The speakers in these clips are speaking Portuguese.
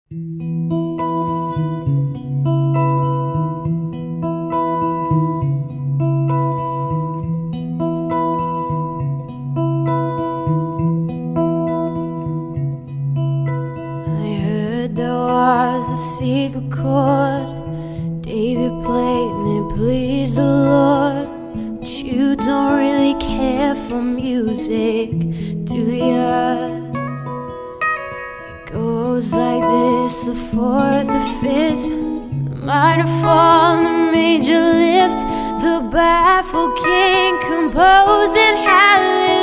There was a secret chord David played and it pleased the Lord. But you don't really care for music, do ya? It goes like this: the fourth, the fifth, the minor fall, the major lift, the baffled king composing hallelujah.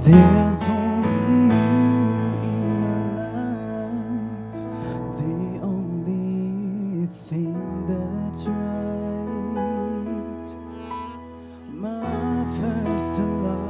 There's only you in my life, the only thing that's right. My first love.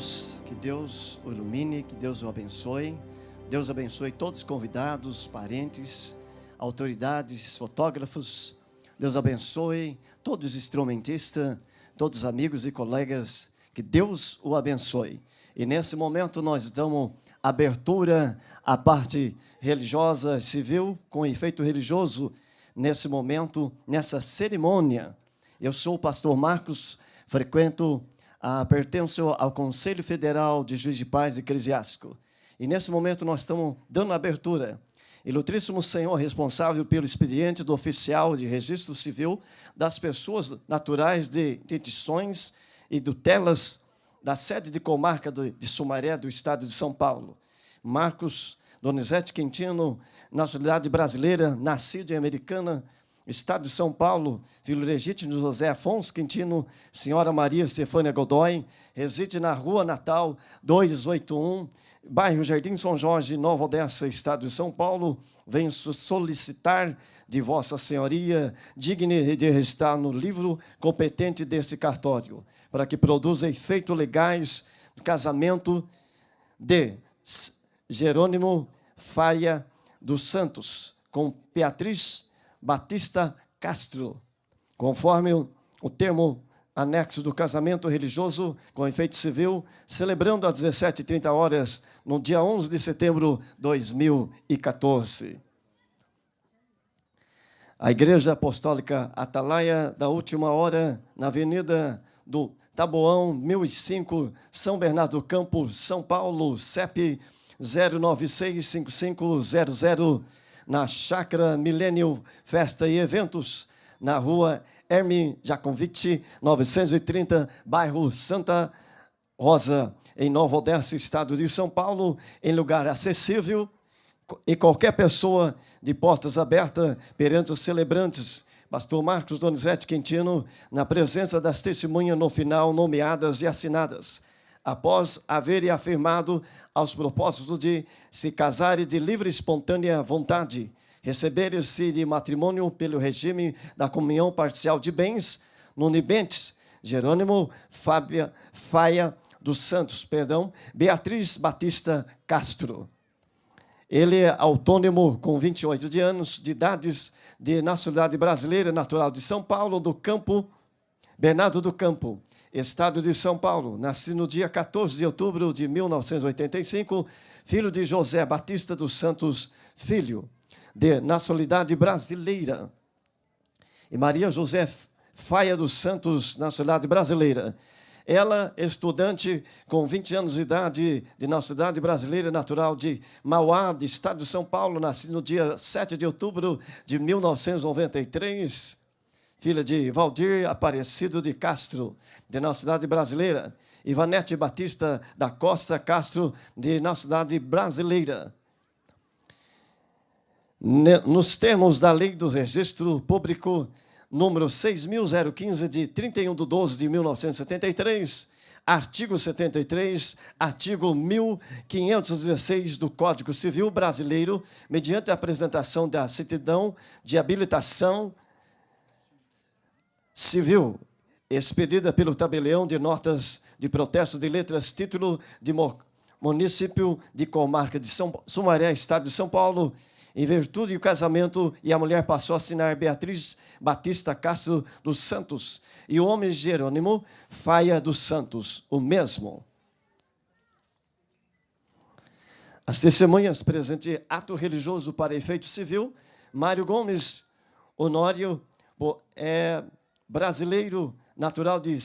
Deus, que Deus o ilumine, que Deus o abençoe. Deus abençoe todos os convidados, parentes, autoridades, fotógrafos. Deus abençoe todos os instrumentistas, todos os amigos e colegas. Que Deus o abençoe. E nesse momento nós damos abertura à parte religiosa, civil, com efeito religioso, nesse momento, nessa cerimônia. Eu sou o pastor Marcos, pertenço ao Conselho Federal de Juiz de Paz Eclesiástico. E nesse momento nós estamos dando abertura. Ilustríssimo Senhor, responsável pelo expediente do oficial de registro civil das pessoas naturais de instituições e tutelas da sede de comarca de Sumaré, do estado de São Paulo. Marcos Donizete Quintino, nacionalidade brasileira, nascido em Americana, estado de São Paulo, filho legítimo de José Afonso Quintino, senhora Maria Estefânia Godoy, reside na Rua Natal 281, bairro Jardim São Jorge, Nova Odessa, estado de São Paulo. Venho solicitar de Vossa Senhoria, digne de registrar no livro competente deste cartório, para que produza efeitos legais do casamento de Jerônimo Faia dos Santos com Beatriz Batista Castro, conforme o termo anexo do casamento religioso com efeito civil, celebrando às 17h30, no dia 11 de setembro de 2014. A Igreja Apostólica Atalaia da Última Hora, na Avenida do Taboão, 1005, São Bernardo do Campo, São Paulo, CEP 0965500, na Chácara Milênio Festa e Eventos, na Rua Herme Jacovici, 930, bairro Santa Rosa, em Nova Odessa, estado de São Paulo, em lugar acessível, e qualquer pessoa de portas abertas perante os celebrantes. Pastor Marcos Donizete Quintino, na presença das testemunhas no final, nomeadas e assinadas, após haverem afirmado aos propósitos de se casarem de livre e espontânea vontade, receberem-se de matrimônio pelo regime da comunhão parcial de bens, no Nibentes, Jerônimo Faia dos Santos, Beatriz Batista Castro. Ele é autônomo, com 28 anos de idade, de nacionalidade brasileira, natural de São Paulo, do Campo, Bernardo do Campo, estado de São Paulo. Nascido no dia 14 de outubro de 1985, filho de José Batista dos Santos, filho, de nacionalidade brasileira. E Maria José Faia dos Santos, nacionalidade brasileira. Ela, estudante com 20 anos de idade, de nacionalidade brasileira, natural de Mauá, de estado de São Paulo, nascida no dia 7 de outubro de 1993, filha de Valdir Aparecido de Castro, de nacionalidade brasileira, Ivanete Batista da Costa Castro, de nacionalidade brasileira. Nos termos da Lei do Registro Público, número 6.015, de 31/12/1973, artigo 73, artigo 1516 do Código Civil Brasileiro, mediante a apresentação da certidão de habilitação civil, expedida pelo tabelião de notas de protesto de letras, título de município de comarca de Sumaré, estado de São Paulo, em virtude do casamento, e a mulher passou a assinar Beatriz Batista Castro dos Santos, e o homem Jerônimo Faia dos Santos, o mesmo. As testemunhas presente ato religioso para efeito civil: Mário Gomes Honório, brasileiro, natural de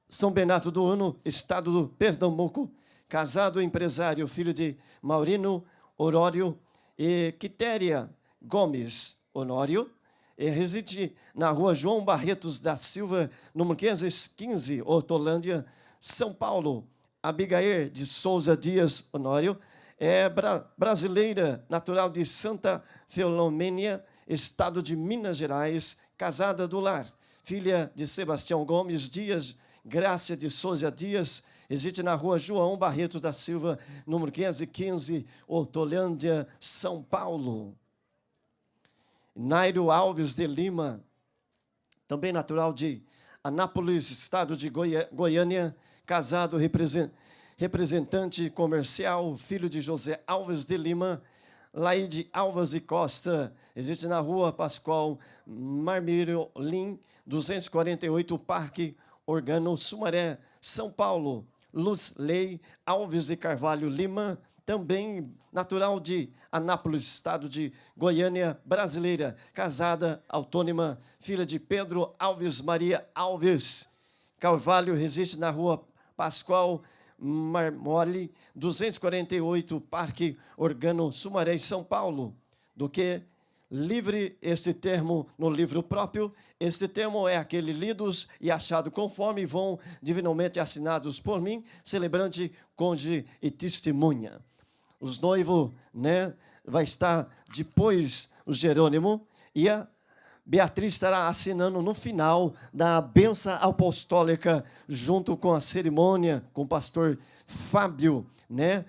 São Bernardo do Uno, estado do Pernambuco, casado, empresário, filho de Maurino Honório e Quitéria Gomes Honório, e reside na Rua João Barretos da Silva, número 515, Hortolândia, São Paulo. Abigail de Souza Dias Honório é brasileira, natural de Santa Filomênia, estado de Minas Gerais, casada do lar, filha de Sebastião Gomes Dias, Grácia de Souza Dias, reside na Rua João Barretos da Silva, número 515, Hortolândia, São Paulo. Nairo Alves de Lima, também natural de Anápolis, estado de Goiânia, casado, representante comercial, filho de José Alves de Lima, Laide Alves e Costa, existe na Rua Pascoal Marmírio Lim, 248, Parque Organo, Sumaré, São Paulo. Luz Lei Alves de Carvalho Lima, também natural de Anápolis, estado de Goiânia, brasileira, casada, autônoma, filha de Pedro Alves Maria Alves Carvalho, reside na Rua Pascoal Marmole, 248, Parque Organo, Sumaré, São Paulo. Do que livre este termo no livro próprio, este termo é aquele lidos e achado conforme vão divinamente assinados por mim, celebrante, cônjuge e testemunha. Os noivos, né, vai estar depois o Jerônimo e a Beatriz estará assinando no final da bênção apostólica, junto com a cerimônia, com o pastor Fábio, né?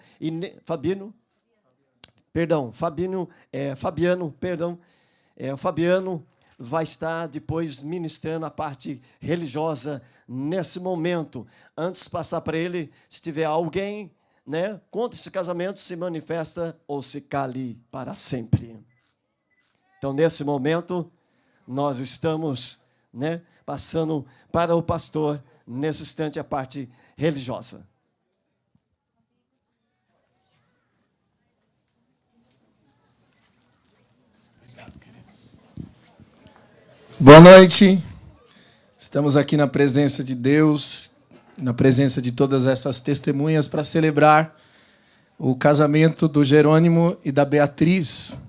Fabiano, o Fabiano vai estar depois ministrando a parte religiosa nesse momento. Antes de passar para ele, se tiver alguém, né, contra esse casamento, se manifesta ou se cale para sempre. Então, nesse momento, nós estamos, né, passando para o pastor, nesse instante, a parte religiosa. Obrigado, querido. Boa noite. Estamos aqui na presença de Deus, na presença de todas essas testemunhas para celebrar o casamento do Jerônimo e da Beatriz.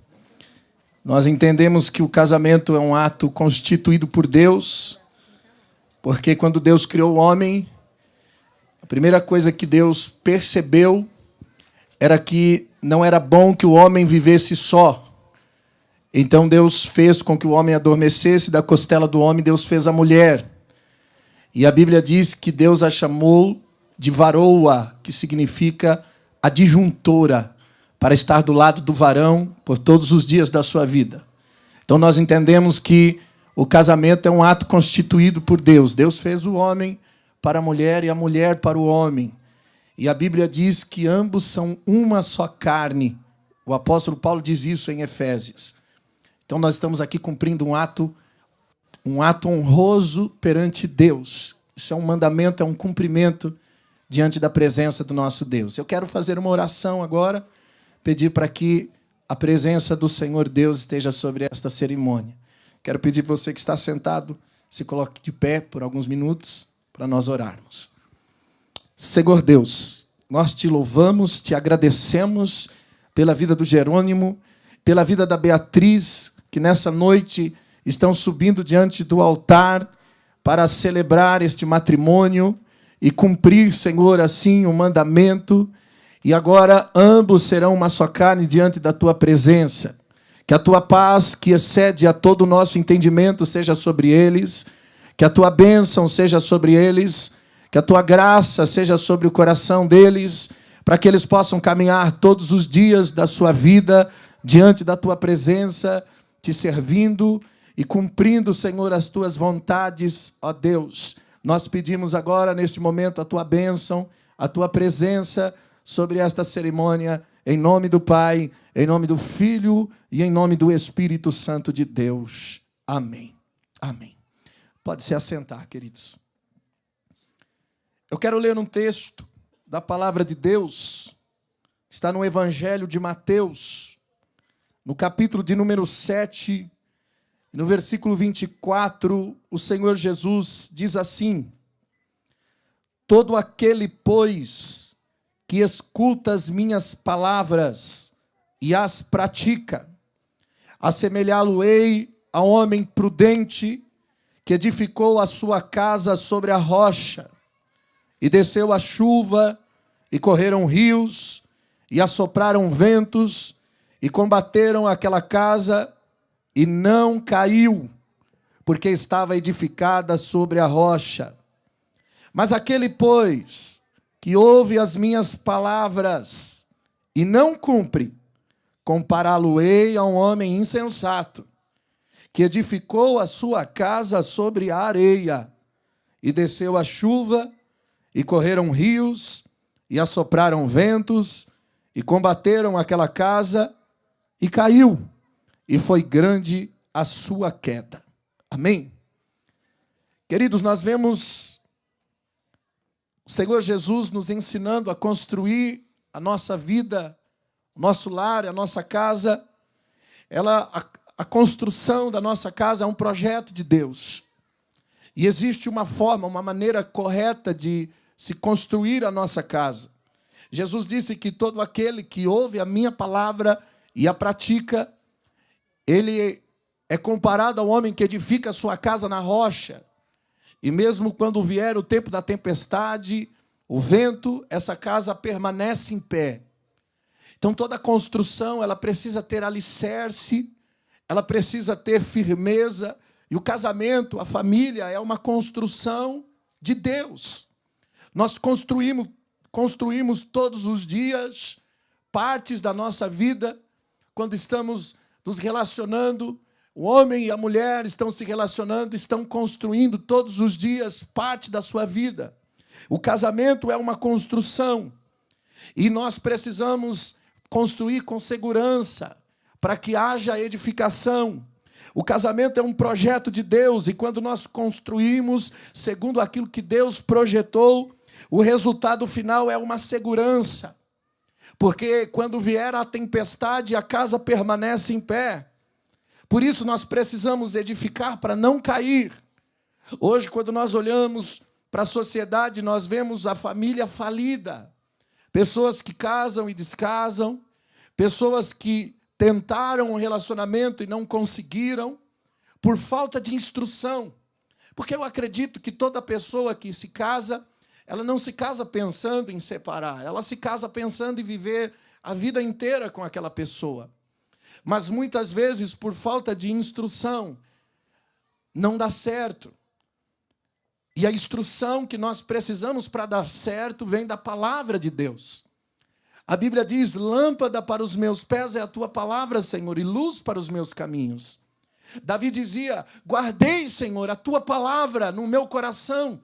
Nós entendemos que o casamento é um ato constituído por Deus, porque quando Deus criou o homem, a primeira coisa que Deus percebeu era que não era bom que o homem vivesse só. Então Deus fez com que o homem adormecesse, da costela do homem Deus fez a mulher. E a Bíblia diz que Deus a chamou de varoa, que significa adjuntora, para estar do lado do varão por todos os dias da sua vida. Então nós entendemos que o casamento é um ato constituído por Deus. Deus fez o homem para a mulher e a mulher para o homem. E a Bíblia diz que ambos são uma só carne. O apóstolo Paulo diz isso em Efésios. Então nós estamos aqui cumprindo um ato honroso perante Deus. Isso é um mandamento, é um cumprimento diante da presença do nosso Deus. Eu quero fazer uma oração agora, pedir para que a presença do Senhor Deus esteja sobre esta cerimônia. Quero pedir para você que está sentado, se coloque de pé por alguns minutos para nós orarmos. Senhor Deus, nós te louvamos, te agradecemos pela vida do Jerônimo, pela vida da Beatriz, que nessa noite estão subindo diante do altar para celebrar este matrimônio e cumprir, Senhor, assim o mandamento. E agora ambos serão uma só carne diante da tua presença. Que a tua paz, que excede a todo o nosso entendimento, seja sobre eles. Que a tua bênção seja sobre eles. Que a tua graça seja sobre o coração deles, para que eles possam caminhar todos os dias da sua vida diante da tua presença, te servindo e cumprindo, Senhor, as tuas vontades, ó Deus. Nós pedimos agora, neste momento, a tua bênção, a tua presença sobre esta cerimônia, em nome do Pai, em nome do Filho e em nome do Espírito Santo de Deus. Amém. Amém. Pode se assentar, queridos. Eu quero ler um texto da palavra de Deus, que está no Evangelho de Mateus, no capítulo de número 7, no versículo 24, o Senhor Jesus diz assim: todo aquele, pois, que escuta as minhas palavras e as pratica, assemelhá-lo-ei a homem prudente que edificou a sua casa sobre a rocha, e desceu a chuva, e correram rios, e assopraram ventos, e combateram aquela casa, e não caiu, porque estava edificada sobre a rocha. Mas aquele, pois, que ouve as minhas palavras e não cumpre, compará-lo-ei a um homem insensato, que edificou a sua casa sobre a areia, e desceu a chuva, e correram rios, e assopraram ventos, e combateram aquela casa, e caiu, e foi grande a sua queda. Amém? Queridos, nós vemos o Senhor Jesus nos ensinando a construir a nossa vida, o nosso lar, a nossa casa. A construção da nossa casa é um projeto de Deus. E existe uma forma, uma maneira correta de se construir a nossa casa. Jesus disse que todo aquele que ouve a minha palavra e a pratica, ele é comparado ao homem que edifica a sua casa na rocha. E mesmo quando vier o tempo da tempestade, o vento, essa casa permanece em pé. Então toda construção, ela precisa ter alicerce, ela precisa ter firmeza. E o casamento, a família, é uma construção de Deus. Nós construímos todos os dias partes da nossa vida, quando estamos nos relacionando, o homem e a mulher estão se relacionando, estão construindo todos os dias parte da sua vida. O casamento é uma construção, e nós precisamos construir com segurança, para que haja edificação. O casamento é um projeto de Deus, e quando nós construímos segundo aquilo que Deus projetou, o resultado final é uma segurança. Porque quando vier a tempestade, a casa permanece em pé. Por isso nós precisamos edificar para não cair. Hoje, quando nós olhamos para a sociedade, nós vemos a família falida. Pessoas que casam e descasam, pessoas que tentaram um relacionamento e não conseguiram, por falta de instrução. Porque eu acredito que toda pessoa que se casa, ela não se casa pensando em separar, ela se casa pensando em viver a vida inteira com aquela pessoa. Mas muitas vezes, por falta de instrução, não dá certo. E a instrução que nós precisamos para dar certo vem da palavra de Deus. A Bíblia diz: lâmpada para os meus pés é a tua palavra, Senhor, e luz para os meus caminhos. Davi dizia: guardei, Senhor, a tua palavra no meu coração,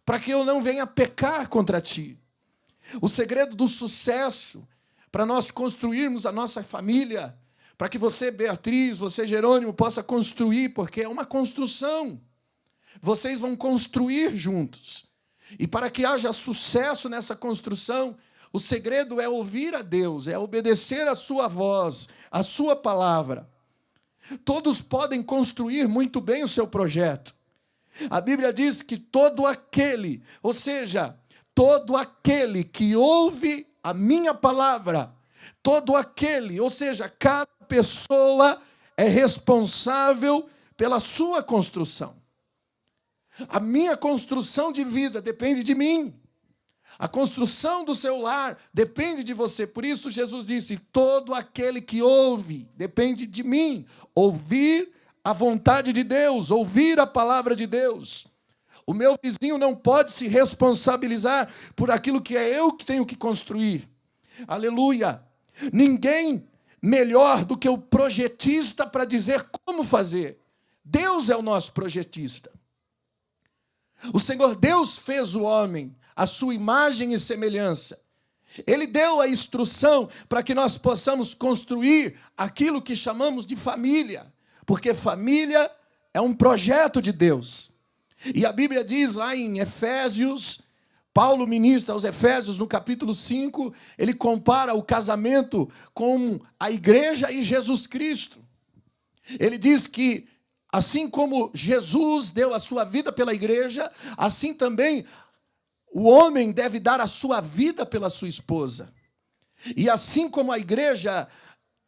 para que eu não venha pecar contra ti. O segredo do sucesso, para nós construirmos a nossa família, para que você, Beatriz, você, Jerônimo, possa construir, porque é uma construção. Vocês vão construir juntos. E para que haja sucesso nessa construção, o segredo é ouvir a Deus, é obedecer a sua voz, a sua palavra. Todos podem construir muito bem o seu projeto. A Bíblia diz que todo aquele, ou seja, todo aquele que ouve a minha palavra, todo aquele, ou seja, cada pessoa é responsável pela sua construção. A minha construção de vida depende de mim. A construção do seu lar depende de você. Por isso Jesus disse: todo aquele que ouve depende de mim. Ouvir a vontade de Deus, ouvir a palavra de Deus. O meu vizinho não pode se responsabilizar por aquilo que é eu que tenho que construir. Aleluia! Ninguém melhor do que o projetista para dizer como fazer. Deus é o nosso projetista. O Senhor Deus fez o homem à sua imagem e semelhança. Ele deu a instrução para que nós possamos construir aquilo que chamamos de família, porque família é um projeto de Deus. E a Bíblia diz lá em Efésios, Paulo ministra aos Efésios no capítulo 5, ele compara o casamento com a igreja e Jesus Cristo. Ele diz que assim como Jesus deu a sua vida pela igreja, assim também o homem deve dar a sua vida pela sua esposa. E assim como a igreja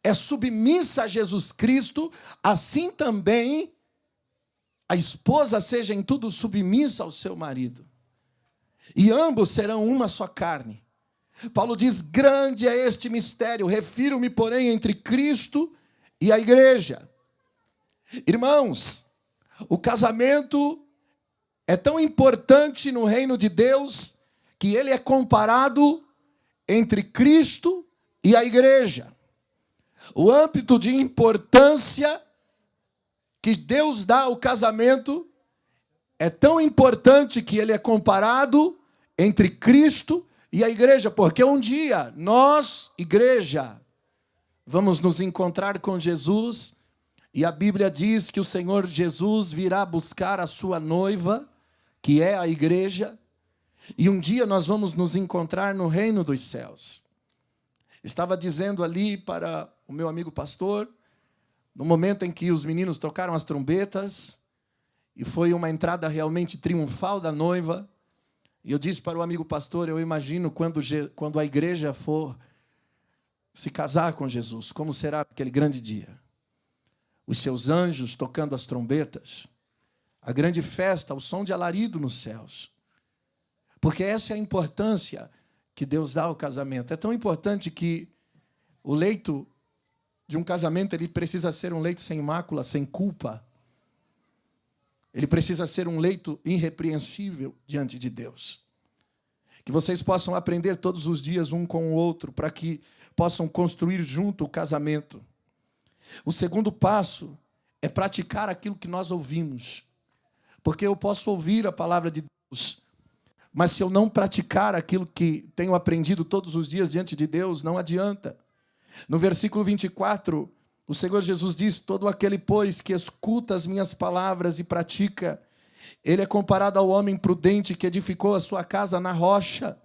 é submissa a Jesus Cristo, assim também a esposa seja em tudo submissa ao seu marido. E ambos serão uma só carne. Paulo diz: grande é este mistério, refiro-me, porém, entre Cristo e a igreja. Irmãos, o casamento é tão importante no reino de Deus que ele é comparado entre Cristo e a igreja. O âmbito de importância que Deus dá ao casamento é tão importante que ele é comparado entre Cristo E a igreja, porque um dia nós, igreja, vamos nos encontrar com Jesus, e a Bíblia diz que o Senhor Jesus virá buscar a sua noiva, que é a igreja, e um dia nós vamos nos encontrar no reino dos céus. Estava dizendo ali para o meu amigo pastor, no momento em que os meninos tocaram as trombetas, e foi uma entrada realmente triunfal da noiva, e eu disse para o amigo pastor, eu imagino quando a igreja for se casar com Jesus, como será aquele grande dia? Os seus anjos tocando as trombetas, a grande festa, o som de alarido nos céus. Porque essa é a importância que Deus dá ao casamento. É tão importante que o leito de um casamento ele precisa ser um leito sem mácula, sem culpa. Ele precisa ser um leito irrepreensível diante de Deus. Que vocês possam aprender todos os dias um com o outro, para que possam construir junto o casamento. O segundo passo é praticar aquilo que nós ouvimos. Porque eu posso ouvir a palavra de Deus, mas se eu não praticar aquilo que tenho aprendido todos os dias diante de Deus, não adianta. No versículo 24, o Senhor Jesus diz, todo aquele, pois, que escuta as minhas palavras e pratica, ele é comparado ao homem prudente que edificou a sua casa na rocha.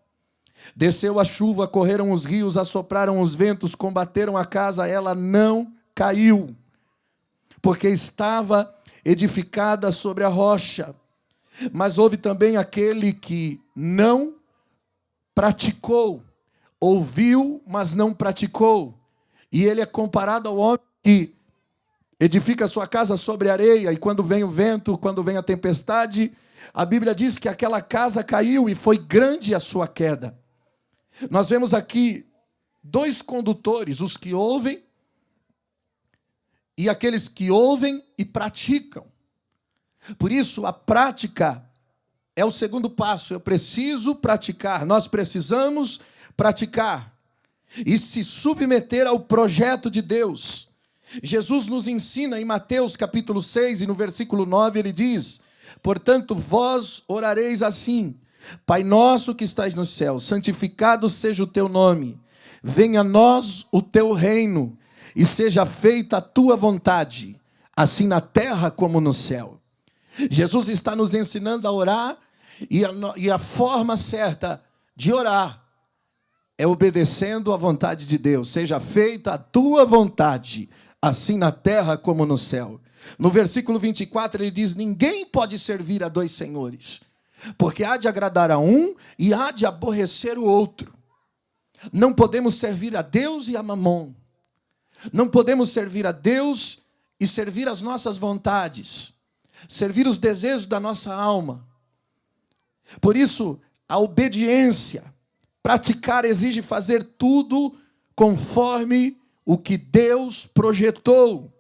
Desceu a chuva, correram os rios, assopraram os ventos, combateram a casa, ela não caiu, porque estava edificada sobre a rocha. Mas houve também aquele que não praticou, ouviu, mas não praticou. E ele é comparado ao homem que edifica a sua casa sobre areia, e quando vem o vento, quando vem a tempestade, a Bíblia diz que aquela casa caiu e foi grande a sua queda. Nós vemos aqui dois condutores, os que ouvem e aqueles que ouvem e praticam. Por isso, a prática é o segundo passo. Eu preciso praticar, nós precisamos praticar e se submeter ao projeto de Deus. Jesus nos ensina em Mateus capítulo 6 e no versículo 9 ele diz, portanto vós orareis assim, Pai nosso que estais nos céus, santificado seja o teu nome, venha a nós o teu reino e seja feita a tua vontade, assim na terra como no céu. Jesus está nos ensinando a orar e a forma certa de orar é obedecendo à vontade de Deus. Seja feita a tua vontade, assim na terra como no céu. No versículo 24 ele diz, ninguém pode servir a dois senhores, porque há de agradar a um e há de aborrecer o outro. Não podemos servir a Deus e a Mamon. Não podemos servir a Deus e servir as nossas vontades, servir os desejos da nossa alma. Por isso, a obediência, praticar exige fazer tudo conforme o que Deus projetou.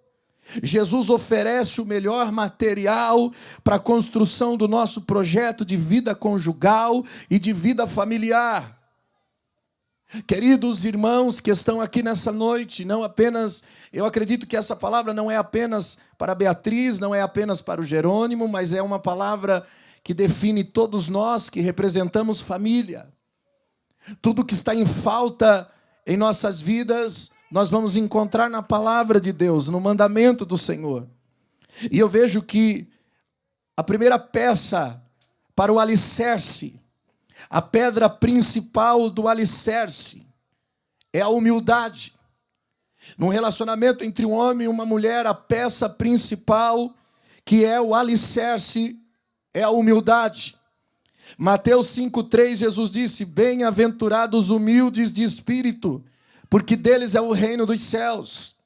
Jesus oferece o melhor material para a construção do nosso projeto de vida conjugal e de vida familiar. Queridos irmãos que estão aqui nessa noite, não apenas, eu acredito que essa palavra não é apenas para a Beatriz, não é apenas para o Jerônimo, mas é uma palavra que define todos nós que representamos família. Tudo que está em falta em nossas vidas, nós vamos encontrar na palavra de Deus, no mandamento do Senhor. E eu vejo que a primeira peça para o alicerce, a pedra principal do alicerce, é a humildade. Num relacionamento entre um homem e uma mulher, a peça principal, que é o alicerce, é a humildade. Mateus 5,3, Jesus disse, bem-aventurados humildes de espírito, porque deles é o reino dos céus.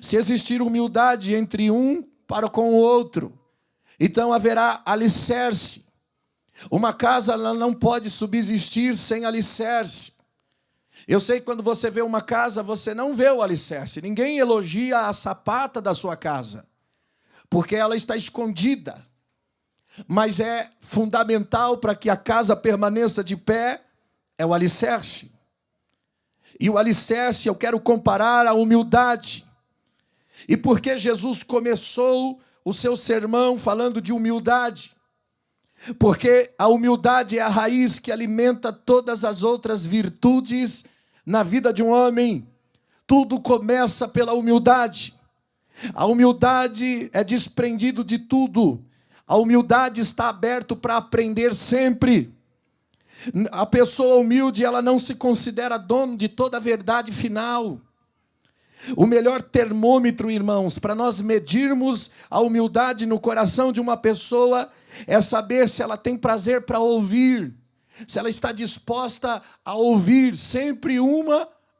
Se existir humildade entre um para com o outro, então haverá alicerce. Uma casa ela não pode subsistir sem alicerce. Eu sei que quando você vê uma casa, você não vê o alicerce. Ninguém elogia a sapata da sua casa, porque ela está escondida. Mas é fundamental para que a casa permaneça de pé, é o alicerce. E o alicerce eu quero comparar à humildade. E por que Jesus começou o seu sermão falando de humildade? Porque a humildade é a raiz que alimenta todas as outras virtudes na vida de um homem. Tudo começa pela humildade. A humildade é desprendido de tudo. A humildade está aberta para aprender sempre. A pessoa humilde, ela não se considera dono de toda a verdade final. O melhor termômetro, irmãos, para nós medirmos a humildade no coração de uma pessoa é saber se ela tem prazer para ouvir, se ela está disposta a ouvir sempre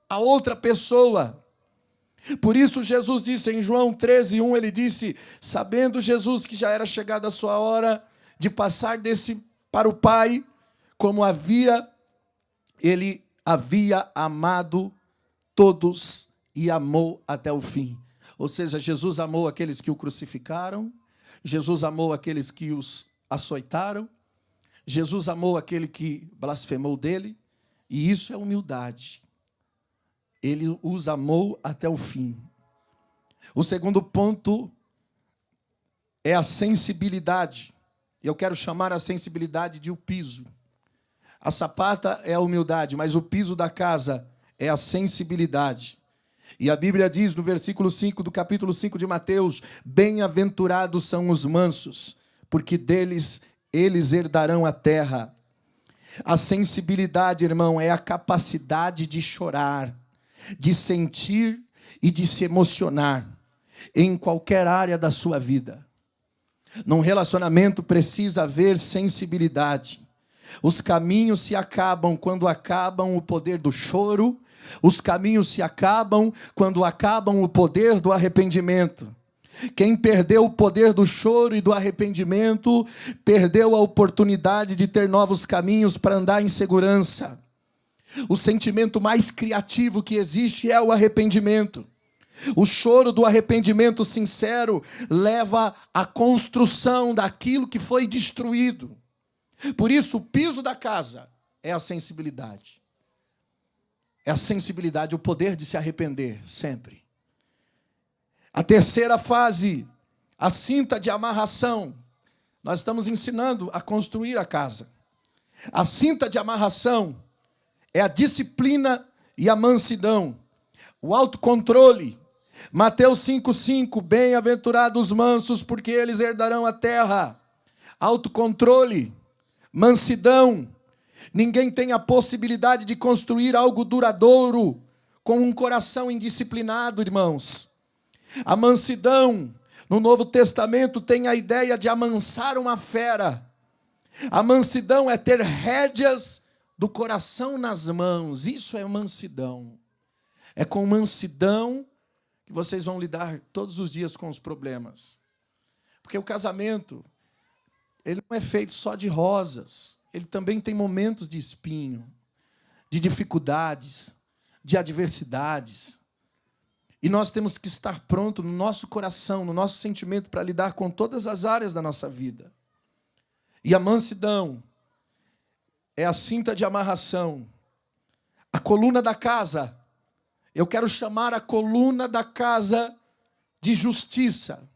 a outra pessoa. Por isso Jesus disse em João 13:1, ele disse, sabendo Jesus que já era chegada a sua hora de passar desse para o Pai, como ele havia amado todos e amou até o fim. Ou seja, Jesus amou aqueles que o crucificaram, Jesus amou aqueles que os açoitaram, Jesus amou aquele que blasfemou dele, e isso é humildade. Ele os amou até o fim. O segundo ponto é a sensibilidade. Eu quero chamar a sensibilidade de o piso. A sapata é a humildade, mas o piso da casa é a sensibilidade. E a Bíblia diz no versículo 5 do capítulo 5 de Mateus, bem-aventurados são os mansos, porque deles eles herdarão a terra. A sensibilidade, irmão, é a capacidade de chorar, de sentir e de se emocionar em qualquer área da sua vida. Num relacionamento precisa haver sensibilidade. Os caminhos se acabam quando acabam o poder do choro. Os caminhos se acabam quando acabam o poder do arrependimento. Quem perdeu o poder do choro e do arrependimento, perdeu a oportunidade de ter novos caminhos para andar em segurança. O sentimento mais criativo que existe é o arrependimento. O choro do arrependimento sincero leva à construção daquilo que foi destruído. Por isso, o piso da casa é a sensibilidade. É a sensibilidade, o poder de se arrepender, sempre. A terceira fase, a cinta de amarração. Nós estamos ensinando a construir a casa. A cinta de amarração é a disciplina e a mansidão. O autocontrole. Mateus 5:5, bem-aventurados os mansos, porque eles herdarão a terra. Autocontrole, mansidão. Ninguém tem a possibilidade de construir algo duradouro com um coração indisciplinado, irmãos. A mansidão, no Novo Testamento, tem a ideia de amansar uma fera. A mansidão é ter rédeas do coração nas mãos. Isso é mansidão. É com mansidão que vocês vão lidar todos os dias com os problemas. Porque o casamento, ele não é feito só de rosas. Ele também tem momentos de espinho, de dificuldades, de adversidades. E nós temos que estar pronto no nosso coração, no nosso sentimento, para lidar com todas as áreas da nossa vida. E a mansidão é a cinta de amarração. A coluna da casa. Eu quero chamar a coluna da casa de justiça.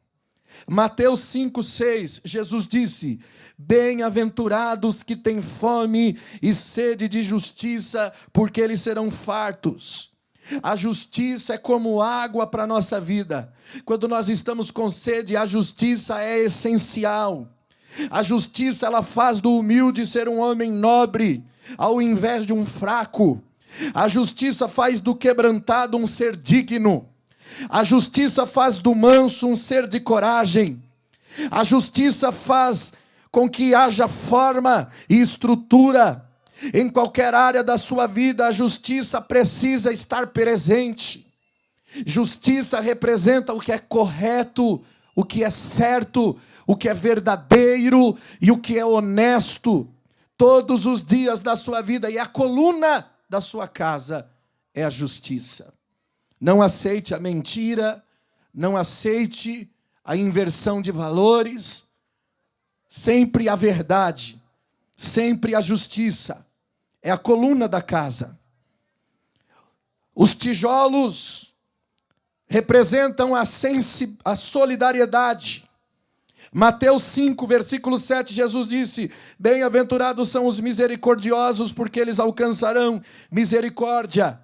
Mateus 5:6, Jesus disse, bem-aventurados que têm fome e sede de justiça, porque eles serão fartos. A justiça é como água para a nossa vida. Quando nós estamos com sede, a justiça é essencial. A justiça, ela faz do humilde ser um homem nobre, ao invés de um fraco. A justiça faz do quebrantado um ser digno. A justiça faz do manso um ser de coragem. A justiça faz com que haja forma e estrutura. Em qualquer área da sua vida, a justiça precisa estar presente. Justiça representa o que é correto, o que é certo, o que é verdadeiro e o que é honesto. Todos os dias da sua vida, e a coluna da sua casa é a justiça. Não aceite a mentira, não aceite a inversão de valores, sempre a verdade, sempre a justiça, é a coluna da casa. Os tijolos representam a solidariedade. Mateus 5, versículo 7, Jesus disse: bem-aventurados são os misericordiosos, porque eles alcançarão misericórdia.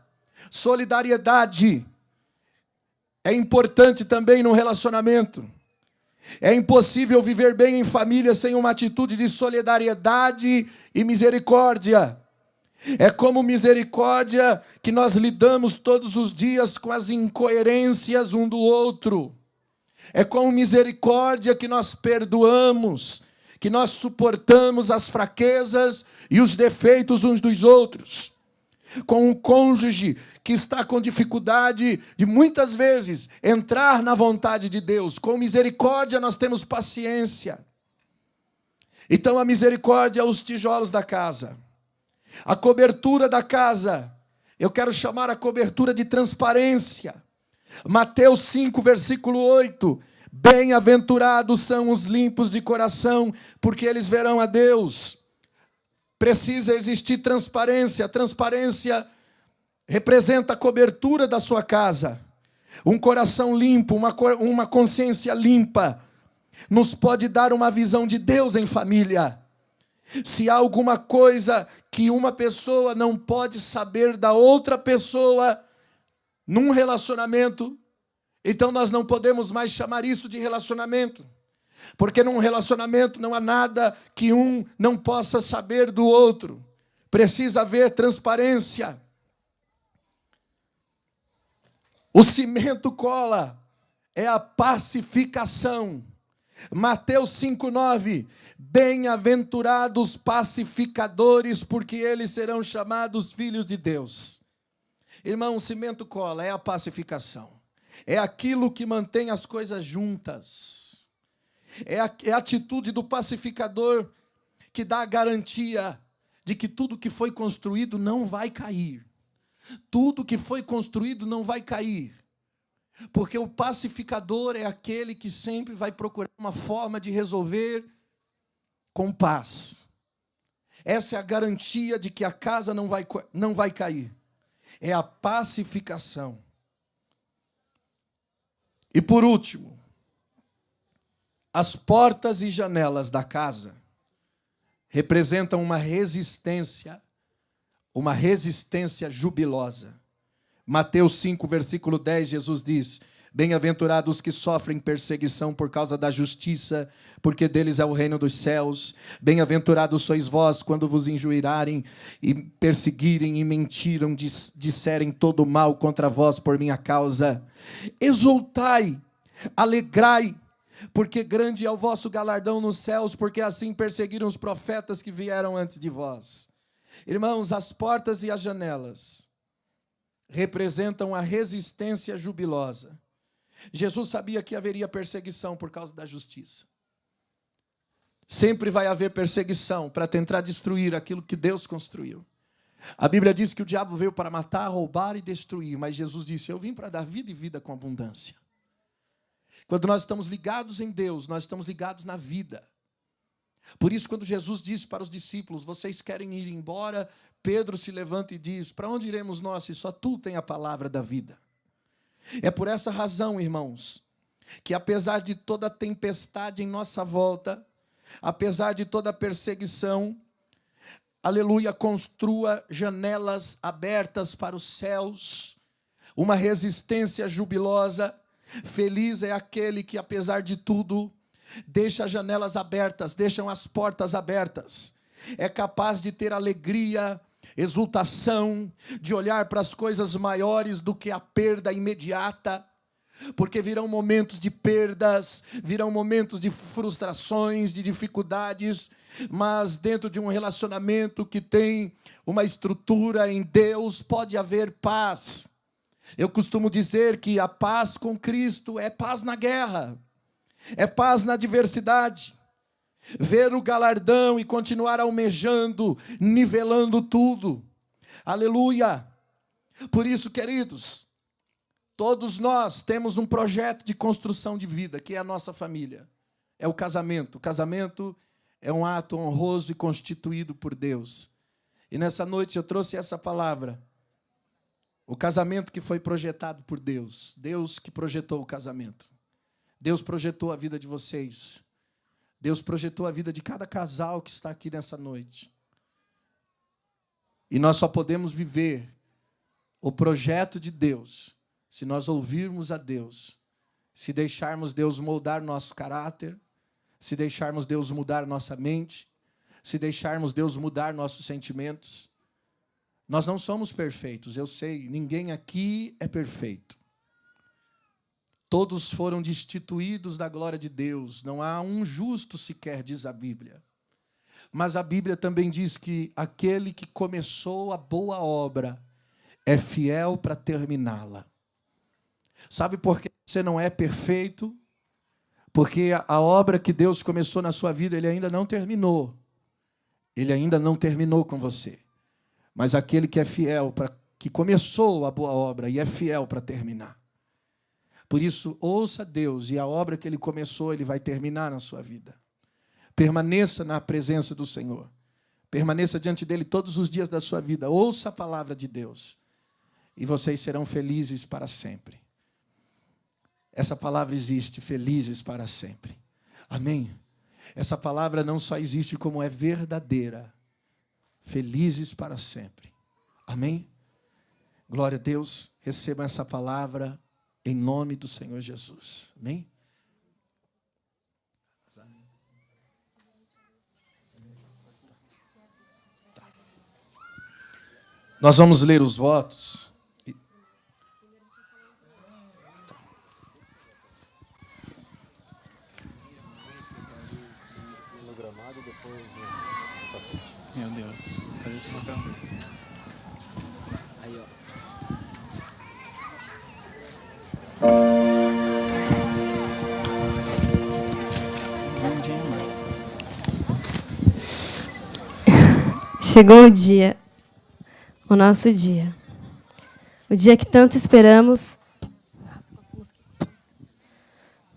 Solidariedade é importante também no relacionamento. É impossível viver bem em família sem uma atitude de solidariedade e misericórdia. É como misericórdia que nós lidamos todos os dias com as incoerências um do outro. É com misericórdia que nós perdoamos, que nós suportamos as fraquezas e os defeitos uns dos outros. Com um cônjuge que está com dificuldade de muitas vezes entrar na vontade de Deus, com misericórdia nós temos paciência. Então a misericórdia é os tijolos da casa. A cobertura da casa, eu quero chamar a cobertura de transparência. Mateus 5, versículo 8. Bem-aventurados são os limpos de coração, porque eles verão a Deus. Precisa existir transparência. A transparência representa a cobertura da sua casa. Um coração limpo, uma consciência limpa, nos pode dar uma visão de Deus em família. Se há alguma coisa que uma pessoa não pode saber da outra pessoa num relacionamento, então nós não podemos mais chamar isso de relacionamento. Porque num relacionamento não há nada que um não possa saber do outro. Precisa haver transparência. O cimento cola é a pacificação. Mateus 5,9. Bem-aventurados pacificadores, porque eles serão chamados filhos de Deus. Irmão, o cimento cola é a pacificação. É aquilo que mantém as coisas juntas. É a atitude do pacificador que dá a garantia de que tudo que foi construído não vai cair. Tudo que foi construído não vai cair. Porque o pacificador é aquele que sempre vai procurar uma forma de resolver com paz. Essa é a garantia de que a casa não vai cair. É a pacificação. E por último, as portas e janelas da casa representam uma resistência jubilosa. Mateus 5, versículo 10, Jesus diz: bem-aventurados que sofrem perseguição por causa da justiça, porque deles é o reino dos céus. Bem-aventurados sois vós quando vos injuriarem e perseguirem e mentiram, disserem todo mal contra vós por minha causa. Exultai, alegrai, porque grande é o vosso galardão nos céus, porque assim perseguiram os profetas que vieram antes de vós. Irmãos, as portas e as janelas representam a resistência jubilosa. Jesus sabia que haveria perseguição por causa da justiça. Sempre vai haver perseguição para tentar destruir aquilo que Deus construiu. A Bíblia diz que o diabo veio para matar, roubar e destruir, mas Jesus disse: eu vim para dar vida e vida com abundância. Quando nós estamos ligados em Deus, nós estamos ligados na vida. Por isso, quando Jesus disse para os discípulos: vocês querem ir embora? Pedro se levanta e diz: para onde iremos nós, se só tu tem a palavra da vida? É por essa razão, irmãos, que apesar de toda tempestade em nossa volta, apesar de toda perseguição, aleluia, construa janelas abertas para os céus, uma resistência jubilosa. Feliz é aquele que, apesar de tudo, deixa as janelas abertas, deixam as portas abertas. É capaz de ter alegria, exultação, de olhar para as coisas maiores do que a perda imediata, porque virão momentos de perdas, virão momentos de frustrações, de dificuldades, mas dentro de um relacionamento que tem uma estrutura em Deus, pode haver paz. Eu costumo dizer que a paz com Cristo é paz na guerra, é paz na adversidade. Ver o galardão e continuar almejando, nivelando tudo. Aleluia! Por isso, queridos, todos nós temos um projeto de construção de vida, que é a nossa família. É o casamento. O casamento é um ato honroso e constituído por Deus. E nessa noite eu trouxe essa palavra. O casamento que foi projetado por Deus. Deus que projetou o casamento. Deus projetou a vida de vocês. Deus projetou a vida de cada casal que está aqui nessa noite. E nós só podemos viver o projeto de Deus se nós ouvirmos a Deus, se deixarmos Deus moldar nosso caráter, se deixarmos Deus mudar nossa mente, se deixarmos Deus mudar nossos sentimentos. Nós não somos perfeitos, eu sei, ninguém aqui é perfeito. Todos foram destituídos da glória de Deus, não há um justo sequer, diz a Bíblia. Mas a Bíblia também diz que aquele que começou a boa obra é fiel para terminá-la. Sabe por que você não é perfeito? Porque a obra que Deus começou na sua vida, Ele ainda não terminou. Ele ainda não terminou com você. Mas aquele que é fiel, que começou a boa obra e é fiel para terminar. Por isso, ouça Deus e a obra que Ele começou, Ele vai terminar na sua vida. Permaneça na presença do Senhor. Permaneça diante dEle todos os dias da sua vida. Ouça a palavra de Deus. E vocês serão felizes para sempre. Essa palavra existe, felizes para sempre. Amém? Essa palavra não só existe como é verdadeira. Felizes para sempre. Amém? Glória a Deus. Recebam essa palavra em nome do Senhor Jesus. Amém? Tá. Nós vamos ler os votos. Meu Deus, cadê esse papel? Aí, ó. Chegou o dia, o nosso dia. O dia que tanto esperamos.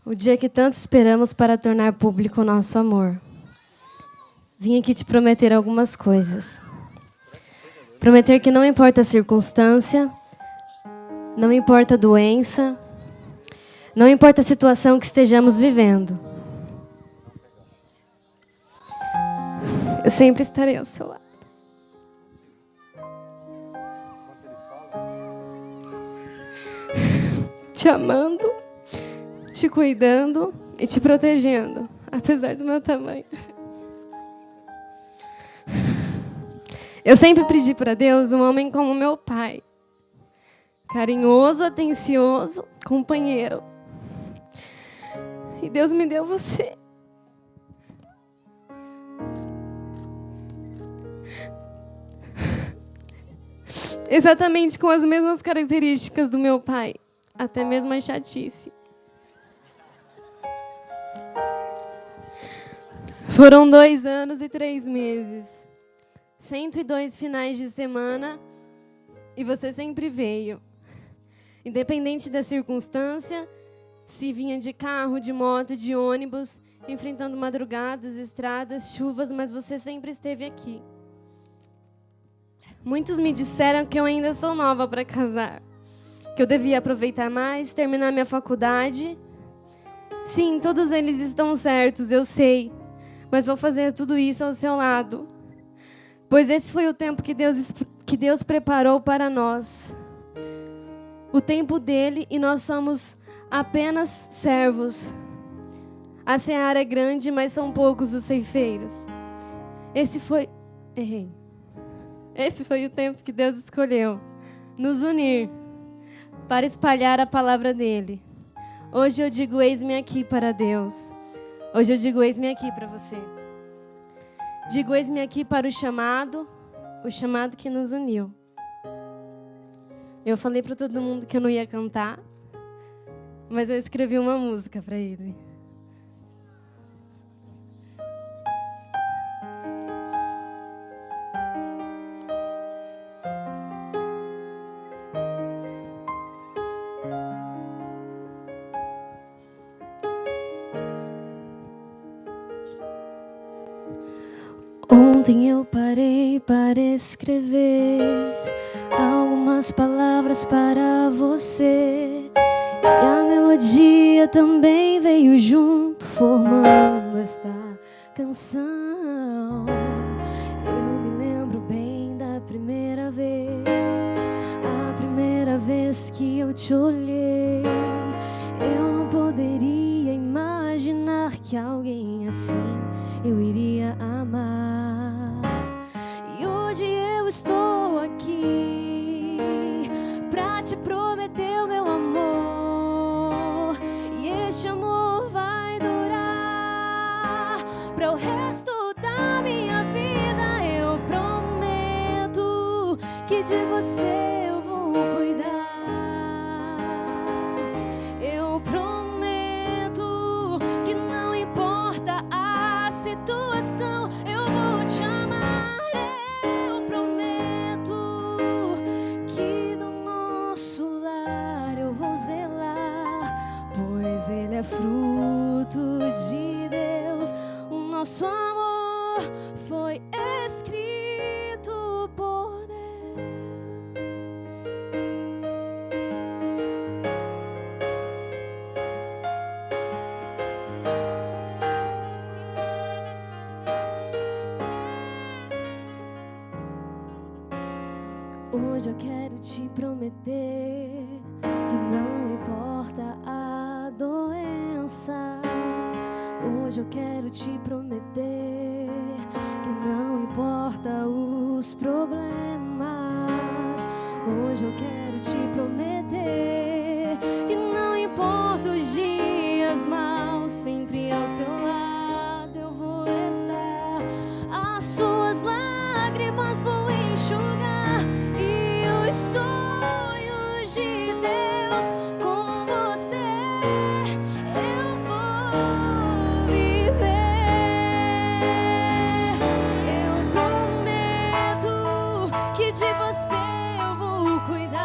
O dia que tanto esperamos para tornar público o nosso amor. Vim aqui te prometer algumas coisas. Prometer que não importa a circunstância, não importa a doença, não importa a situação que estejamos vivendo. Eu sempre estarei ao seu lado. Te amando, te cuidando e te protegendo, apesar do meu tamanho. Eu sempre pedi para Deus um homem como meu pai. Carinhoso, atencioso, companheiro. E Deus me deu você. Exatamente com as mesmas características do meu pai. Até mesmo a chatice. Foram 2 anos e 3 meses. 102 finais de semana e você sempre veio. Independente da circunstância, se vinha de carro, de moto, de ônibus, enfrentando madrugadas, estradas, chuvas, mas você sempre esteve aqui. Muitos me disseram que eu ainda sou nova para casar, que eu devia aproveitar mais, terminar minha faculdade. Sim, todos eles estão certos, eu sei, mas vou fazer tudo isso ao seu lado. Pois esse foi o tempo que Deus preparou para nós. O tempo dele e nós somos apenas servos. A seara é grande, mas são poucos os ceifeiros. Esse foi o tempo que Deus escolheu. Nos unir para espalhar a palavra dele. Hoje eu digo eis-me aqui para Deus. Hoje eu digo eis-me aqui para você. Digo eis-me aqui para o chamado que nos uniu. Eu falei para todo mundo que eu não ia cantar, mas eu escrevi uma música para ele. Ontem eu parei para escrever algumas palavras para você, e a melodia também veio junto, formando esta canção. Eu me lembro bem da primeira vez, a primeira vez que eu te olhei. Eu não poderia imaginar que alguém assim eu iria amar. E hoje eu estou aqui pra te prometer o meu amor. E este amor vai durar para o resto da minha vida. Eu prometo que de você eu vou cuidar. Eu prometo que não importa a situação, eu vou te amar. Eu prometo que do nosso lar eu vou zelar, pois ele é fruto de Deus. O nosso amor foi escrito por Deus. Hoje eu quero te prometer que não importa a doença. Hoje eu quero te prometer que não importa os problemas. Hoje eu quero te prometer que não importa os dias maus, sempre ao seu lado eu vou estar. As suas lágrimas vou enxugar e os sonhos de Deus com você eu vou viver. Eu prometo que de você eu vou cuidar.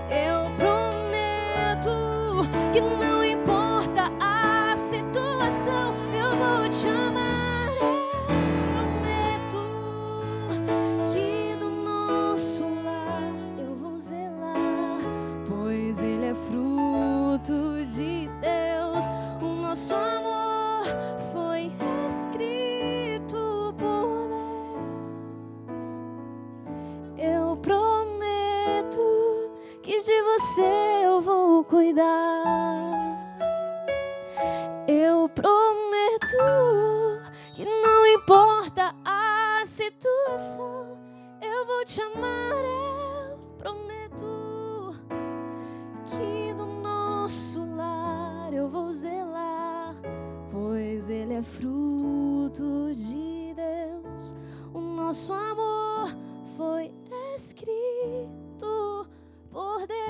Eu prometo que não importa a situação, eu vou te amar. Eu prometo que do nosso lar eu vou zelar, pois ele é fruto de Deus. O nosso amor foi escrito por Deus. Eu prometo que de você eu vou cuidar. Eu prometo que não importa a situação, eu vou te amar. Eu prometo que do nosso lar eu vou zelar, pois ele é fruto de Deus. O nosso amor foi escrito por Deus.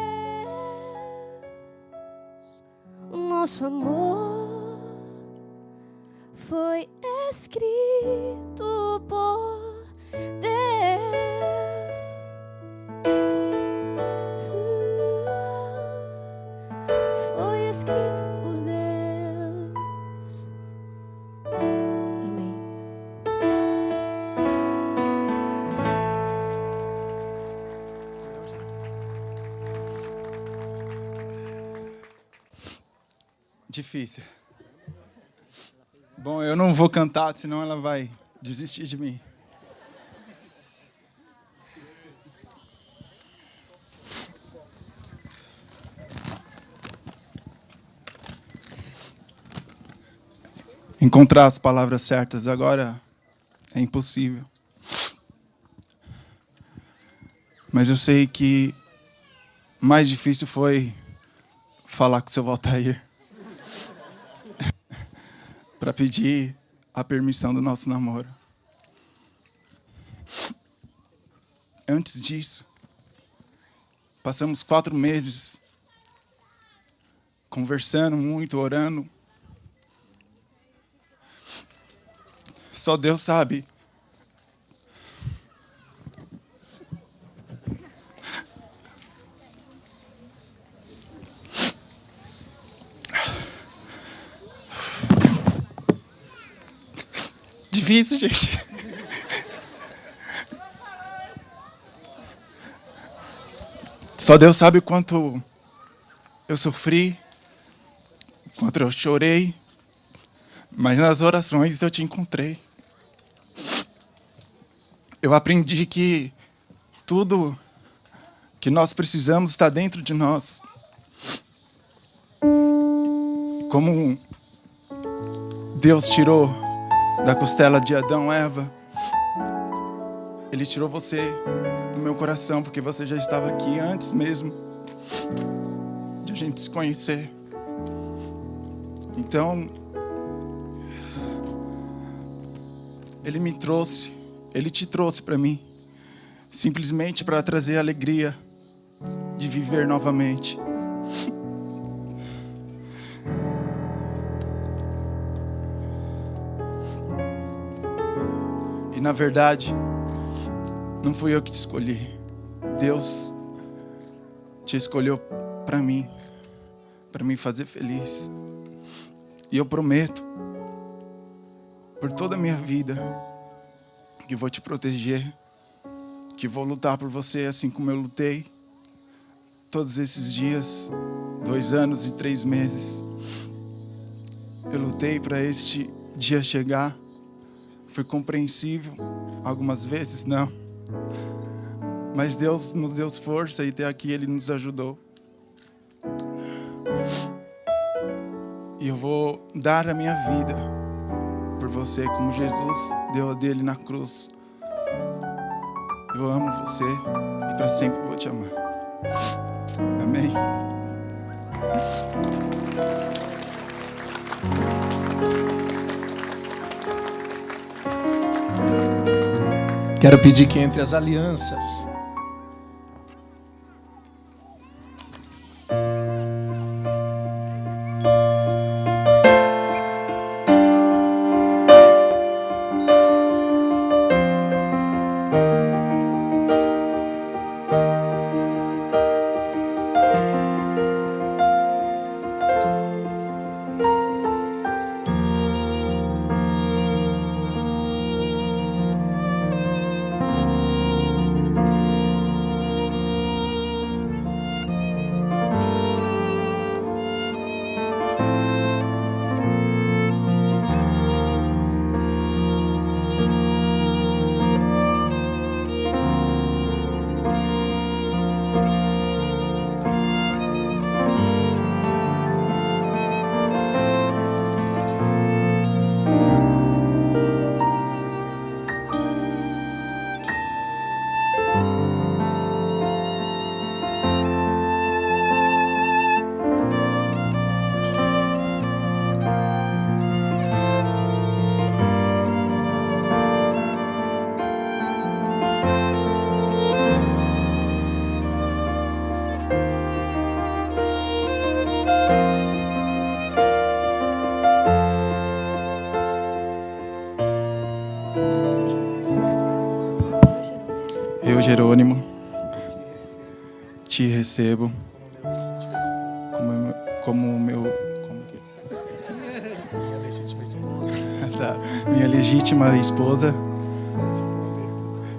O nosso amor foi escrito por Deus. Foi escrito por Deus. Amém. Difícil. Bom, eu não vou cantar, senão ela vai desistir de mim. Encontrar as palavras certas agora é impossível. Mas eu sei que mais difícil foi falar com o seu Valtair para pedir a permissão do nosso namoro. Antes disso, passamos 4 meses conversando muito, orando. Só Deus sabe difícil, gente. Só Deus sabe o quanto eu sofri, Quando eu chorei, mas nas orações eu te encontrei. Eu aprendi que tudo que nós precisamos está dentro de nós. Como Deus tirou da costela de Adão e Eva, Ele tirou você do meu coração, porque você já estava aqui antes mesmo de a gente se conhecer. Então, Ele me trouxe, Ele te trouxe para mim, simplesmente para trazer a alegria de viver novamente. E na verdade, não fui eu que te escolhi. Deus te escolheu para mim fazer feliz. E eu prometo, por toda a minha vida, que vou te proteger, que vou lutar por você assim como eu lutei todos esses dias, 2 anos e 3 meses. Eu lutei para este dia chegar. Fui compreensível, algumas vezes não. Mas Deus nos deu força e até aqui Ele nos ajudou. E eu vou dar a minha vida por você, como Jesus deu a dele na cruz. Eu amo você e para sempre vou te amar. Amém. Quero pedir que entre as alianças, eu, Jerônimo, te recebo como meu minha legítima esposa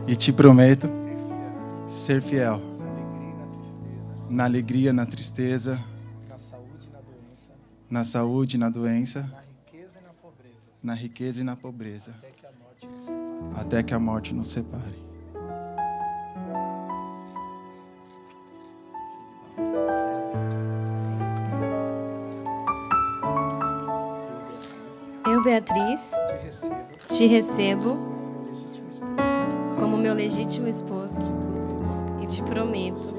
e te prometo ser fiel na alegria, na tristeza, na saúde, na doença, na riqueza e na pobreza, até que a morte nos separe. Eu, Beatriz, te recebo como meu legítimo esposo e te prometo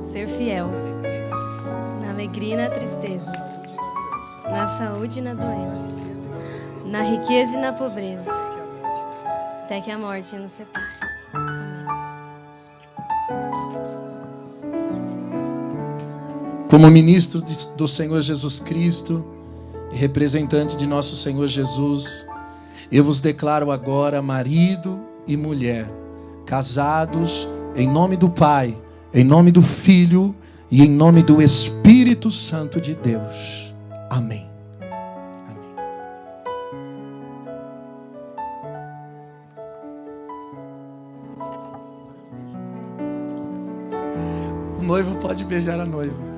ser fiel na alegria e na tristeza, na saúde e na doença, na riqueza e na pobreza, até que a morte nos separe. como ministro do Senhor Jesus Cristo e representante de nosso Senhor Jesus, eu vos declaro agora marido e mulher, casados em nome do Pai, em nome do Filho e em nome do Espírito Santo de Deus. Amém. Amém. O noivo pode beijar a noiva.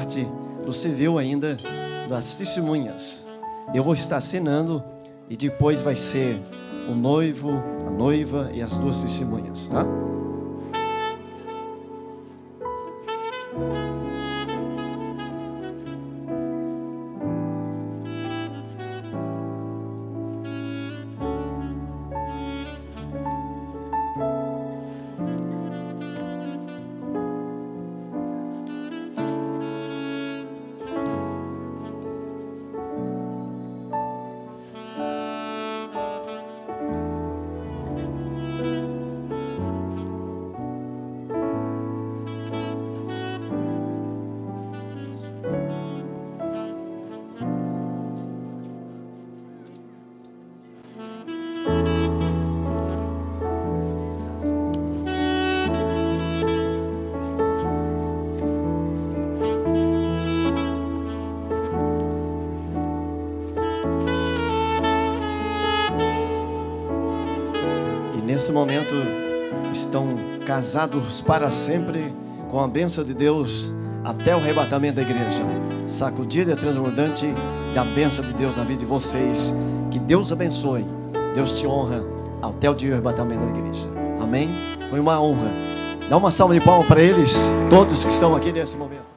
parte do civil ainda, das testemunhas. Eu vou estar assinando e depois vai ser o noivo, a noiva e as duas testemunhas, tá? Nesse momento estão casados para sempre com a bênção de Deus até o arrebatamento da igreja. Sacudida e transbordante da bênção de Deus na vida de vocês. Que Deus abençoe, Deus te honra até o dia do arrebatamento da igreja. Amém? Foi uma honra. Dá uma salva de palmas para eles, todos que estão aqui nesse momento.